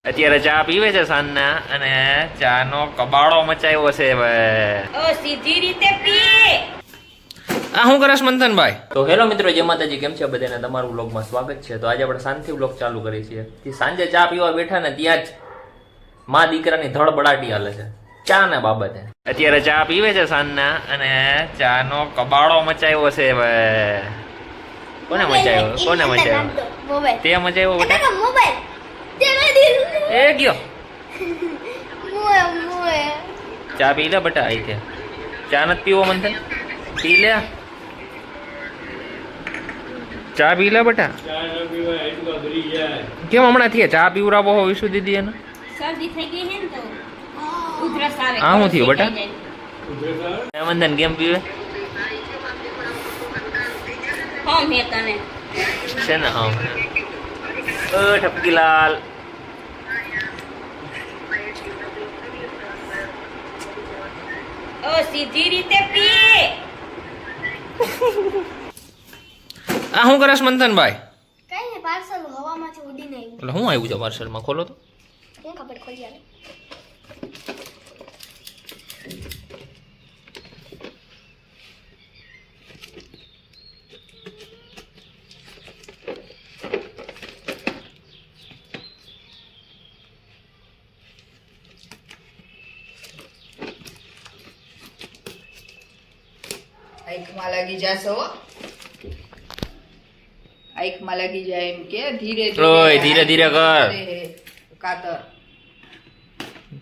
અત્યારે ચા પીવે છે સાંજના અને ચા નો કબાડો મચાવ્યો છે સીધી રીતે પી. આ શું કરસ મંથનભાઈ? તો હેલો મિત્રો, જય માતાજી, કેમ છે બધાને? તમારું વ્લોગમાં સ્વાગત છે. તો આજે આપણે શાંતિ વ્લોગ ચાલુ કરીએ છીએ. સાંજે ચા પીવા બેઠા ને ત્યાં જ મા દીકરાની ધડબડાટી હાલે છે ચા ને બાબતે. અત્યારે ચા પીવે છે સાંજના અને ચા નો કબાડો મચાવ્યો છે કોને મચાવ્યો? કોને મચાવ્યો? તે મચાવ્યો બેટા? એ ગયો. ચા પી લે બેટા. આઈ છે ચા નથી પીવો મંથન? પી લે ચા પી લે બેટા. કેમ હમણાં થી ચા પીવરાવો હો વિશુ દીદી એને? શરદી થઈ ગઈ હે ને તો ઉધરસ આવે. આ શું થયું બેટા? મંથન કેમ પીવે હા મે તને છે ને? હા ઠપકીલાલ. સીધી રીતે પી. આ શું કરસ મંથનભાઈ? કઈ નહીં, પાર્સલ હવામાંથી ઉડીને આવ્યું. એટલે શું આવ્યું છે પાર્સલમાં? ખોલો તો. શું ખબર, ખોલી આવે. આંખમાં લાગી જશે હો. આંખમાં લાગી જાય એમ કે ધીરે ઓય ધીરે ધીરે કર. કાતર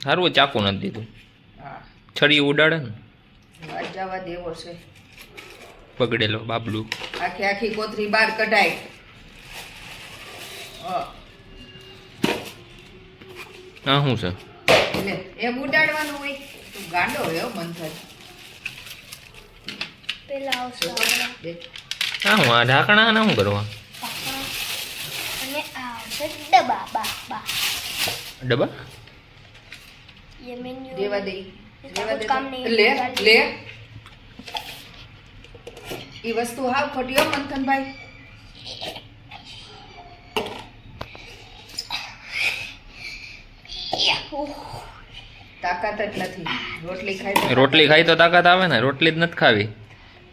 સારું ચાકુ નથી દીધું. હા, છડી ઉડાડે ને વાત જવા દેવો છે. બગડેલો બાબલું. આખી આખી કોથરી બહાર કઢાય. આ શું છે? લે, એમ ઉડાડવાનું હોય. તું ગાંડો હોય મન થાય. પેલા આવશે આપણા દે. આ શું? આ ઢાંકણા ના શું કરવા? અને આ આવશે ડબ્બા. બા ડબ્બા ये मेन्यू દેવા દે. इसका દેવા कुछ દે. काम नहीं है. લે લે. ઈ વસ્તુ હાવ ખોટી હો મંથનભાઈ. તાકાત જ નથી. રોટલી ખાઈ તો રોટલી ખાઈ તો તાકાત આવે ને. રોટલી જ નથી ખાવી.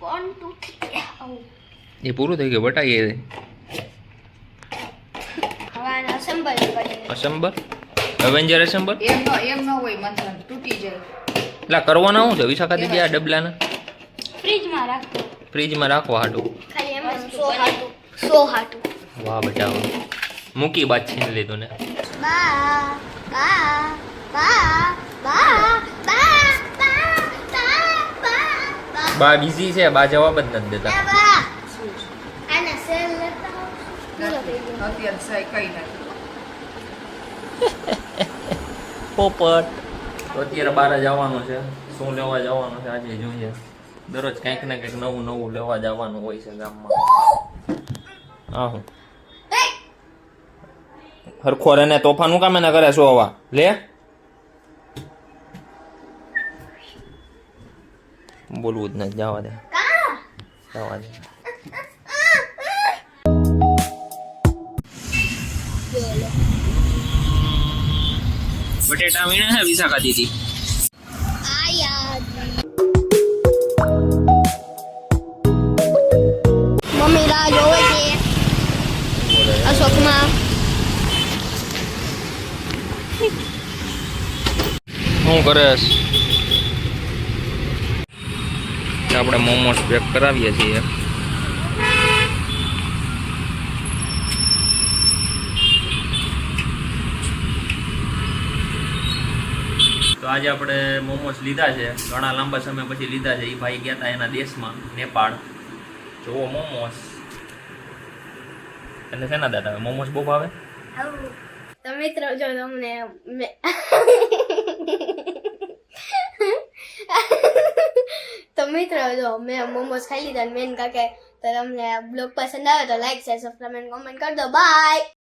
1 2 3 આવું એ પૂરું થઈ ગયું બટા. એ હવાને અસેમ્બલ કરી. અસેમ્બર એવેન્જર અસેમ્બર એમ ન હોય મંથન, તૂટી જાય. એટલે કરવાના શું છે વિશાખા દીદી? આ ડબલાના ફ્રીજમાં રાખો. ફ્રીજમાં રાખવા હાટું. ખાલી એમ 100 હાટું. વાહ બેટા, મૂકી બાદ છીન લીધું ને. બા બા બા બા બા બા બા બિઝી છે. બા જવાબ જ નથી દેતા. બા આના સેલ લેતા આવો. પૂરો થઈ ગયો. અત્યારે સાઈ કઈ નથી. પોપટ તો અત્યારે બહાર જવાનું છે. શું લેવા જવાનું છે આજે જોઈએ. દરરોજ કંઈક ને કંઈક નવું નવું લેવા જવાનું હોય છે ગામમાં. હા હું હરખો રેને તોફાનું કામ એને કરે શું હવા લે. બોલવું જ નથી. જવા દે જવા દે. બટેટા વીણે છે વિશાખા દીદી. મમ્મી રાહ જોવે છે અશોકમાં. શું કરેશ? આપણે મોમોસ પેક કરાવીએ છીએ. તો આજે આપણે મોમોસ લીધા છે. ઘણા લાંબા સમય પછી લીધા છે. એ ભાઈ ગયા હતા એના દેશમાં નેપાળ. જોવો મોમોસ. એટલે શેના દાદા મોમોસ બહુ ભાવે? તો મિત્રો જો તમને તો મિત્રો જો મેં મોમોસ ખાઈ લીધા. મેન કાકે તો તમને બ્લોગ પસંદ આવે તો લાઈક શેર સબસ્ક્રાઇબ અને કોમેન્ટ કરી દો. બાય.